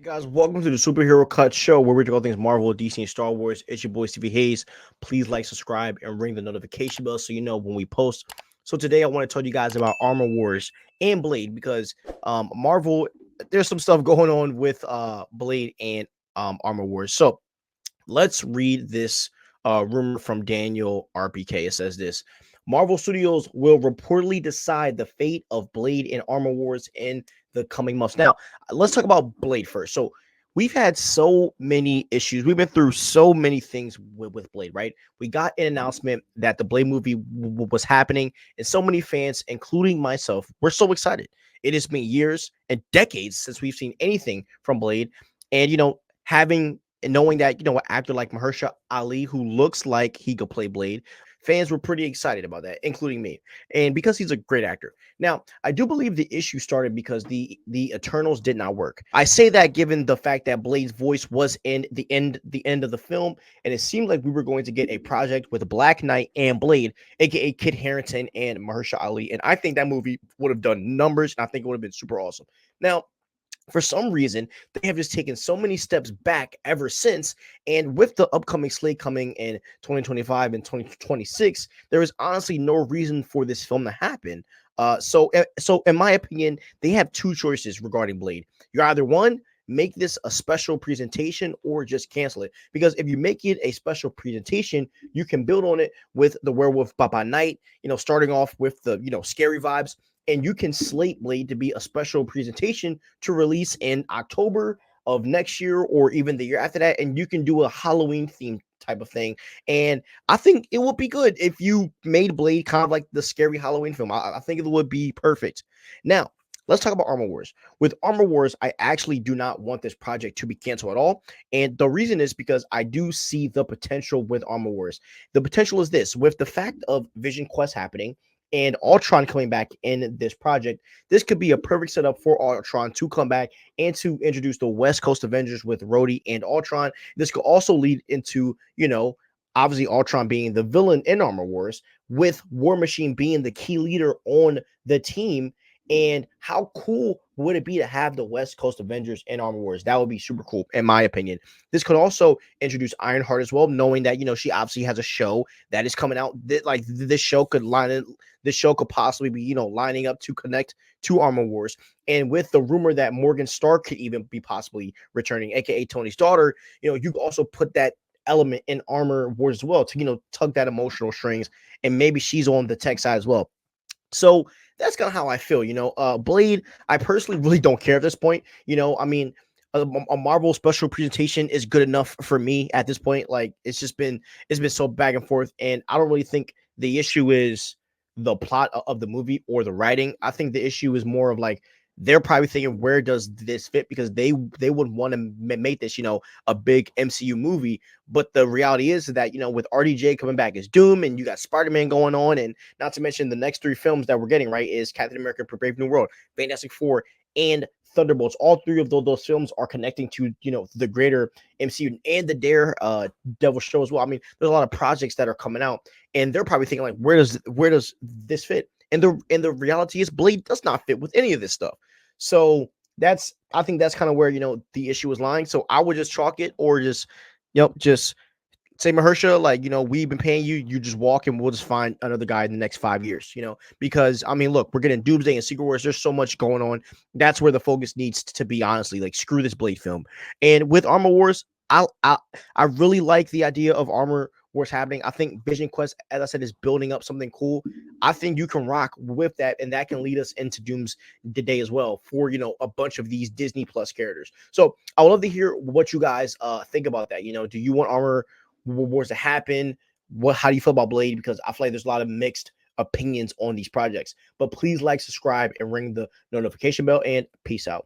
Hey guys, welcome to the Superhero Cut Show where we talk all things Marvel, DC, and Star Wars. It's your boy Stevie Hayes. Please like, subscribe, and ring the notification bell so you know when we post. So today I want to tell you guys about Armor Wars and Blade because Marvel, there's some stuff going on with Blade and Armor Wars. So let's read this rumor from Daniel RPK. It says this: Marvel Studios will reportedly decide the fate of Blade and Armor Wars in the coming months. Now, let's talk about Blade first. So, we've had so many issues. We've been through so many things with Blade, right? We got an announcement that the Blade movie was happening, and so many fans, including myself, were so excited. It has been years and decades since we've seen anything from Blade. And, having and knowing that, an actor like Mahershala Ali, who looks like he could play Blade, fans were pretty excited about that, including me. And because he's a great actor. Now, I do believe the issue started because the Eternals did not work. I say that given the fact that Blade's voice was in the end of the film, and it seemed like we were going to get a project with Black Knight and Blade, aka Kit Harington and Mahershala Ali. And I think that movie would have done numbers, and I think it would have been super awesome. Now, for some reason, they have just taken so many steps back ever since. And with the upcoming slate coming in 2025 and 2026, there is honestly no reason for this film to happen. So in my opinion, they have two choices regarding Blade. You either one, make this a special presentation or just cancel it. Because if you make it a special presentation, you can build on it with the Werewolf by Night, starting off with the, scary vibes, and you can slate Blade to be a special presentation to release in October of next year or even the year after that. And you can do a Halloween themed type of thing. And I think it would be good if you made Blade kind of like the scary Halloween film. I think it would be perfect. Now, let's talk about Armor Wars. With Armor Wars, I actually do not want this project to be canceled at all. And the reason is because I do see the potential with Armor Wars. The potential is this: with the fact of Vision Quest happening and Ultron coming back in this project, this could be a perfect setup for Ultron to come back and to introduce the West Coast Avengers with Rhodey and Ultron. This could also lead into, obviously Ultron being the villain in Armor Wars, with War Machine being the key leader on the team. And how cool would it be to have the West Coast Avengers in Armor Wars? That would be super cool, in my opinion. This could also introduce Ironheart as well, knowing that, she obviously has a show that is coming out. Like, this show could possibly be, lining up to connect to Armor Wars. And with the rumor that Morgan Stark could even be possibly returning, aka Tony's daughter, you could also put that element in Armor Wars as well to, tug that emotional strings. And maybe she's on the tech side as well. So that's kind of how I feel. Blade, I personally really don't care at this point. I mean, a Marvel special presentation is good enough for me at this point. Like, it's been so back and forth, and I don't really think the issue is the plot of the movie or the writing. I think the issue is more of like, they're probably thinking, where does this fit? Because they would want to make this, a big MCU movie. But the reality is that, with RDJ coming back as Doom, and you got Spider-Man going on, and not to mention the next three films that we're getting, right, is Captain America: Brave New World, Fantastic Four, and Thunderbolts. All three of those films are connecting to, the greater MCU and the Devil show as well. I mean, there's a lot of projects that are coming out, and they're probably thinking like, where does this fit? And the reality is, Blade does not fit with any of this stuff. So I think that's kind of where, the issue is lying. So I would just chalk it, or just say, Mahershala, like, we've been paying you, you just walk, and we'll just find another guy in the next 5 years, because I mean, look, we're getting Doomsday and Secret Wars. There's so much going on. That's where the focus needs to be, honestly. Like, screw this Blade film. And with Armor Wars, I really like the idea of Armor Wars happening. I think Vision Quest, as I said, is building up something cool. I think you can rock with that, and that can lead us into Doomsday as well for, a bunch of these Disney Plus characters. So I would love to hear what you guys think about that. Do you want Armor Wars to happen? How do you feel about Blade? Because I feel like there's a lot of mixed opinions on these projects. But please like, subscribe, and ring the notification bell, and peace out.